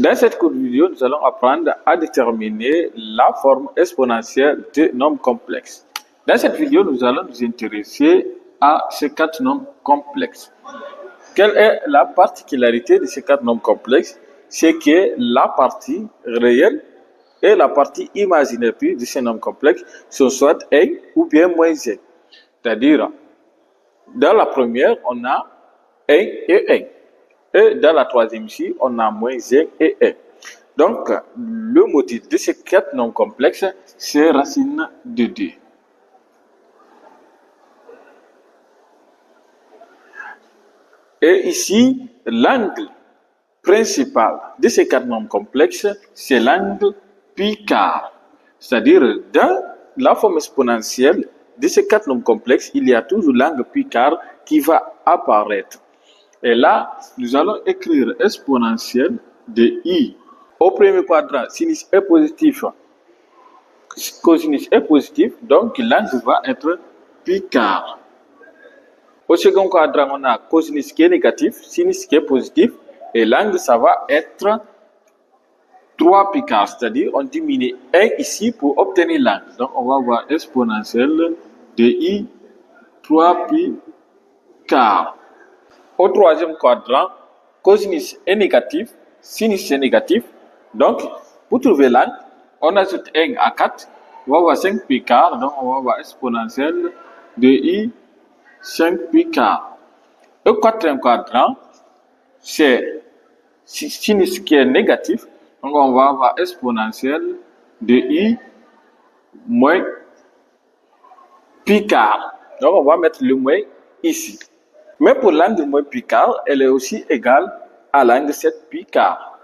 Dans cette courte vidéo, nous allons apprendre à déterminer la forme exponentielle de nombres complexes. Dans cette vidéo, nous allons nous intéresser à ces quatre nombres complexes. Quelle est la particularité de ces quatre nombres complexes? C'est que la partie réelle et la partie imaginaire de ces nombres complexes sont soit 1 ou bien moins 1. C'est-à-dire, dans la première, on a 1 et 1. Et dans la troisième ici, on a moins 1 et 1. Donc, le module de ces quatre nombres complexes, c'est racine de 2. Et ici, l'angle principal de ces quatre nombres complexes, c'est l'angle Picard. C'est-à-dire, dans la forme exponentielle de ces quatre nombres complexes, il y a toujours l'angle Picard qui va apparaître. Et là, nous allons écrire exponentielle de i. Au premier quadrant, sinus est positif, cosinus est positif, donc l'angle va être Picard. Au second quadrant, on a cosinus qui est négatif, sinus qui est positif, et l'angle, ça va être 3 Picard, c'est-à-dire on diminue 1 ici pour obtenir l'angle. Donc, on va avoir exponentielle de i 3 Picard. Au troisième quadrant, cosinus est négatif, sinus est négatif. Donc, pour trouver l'angle, on ajoute 1 à 4, on va avoir 5 Picard, donc on va avoir exponentielle de i 5 Picard. Au quatrième quadrant, c'est sinus qui est négatif, donc on va avoir exponentielle de i moins Picard. Donc on va mettre le moins ici. Mais pour l'angle moins Picard, elle est aussi égale à l'angle 7 Picard.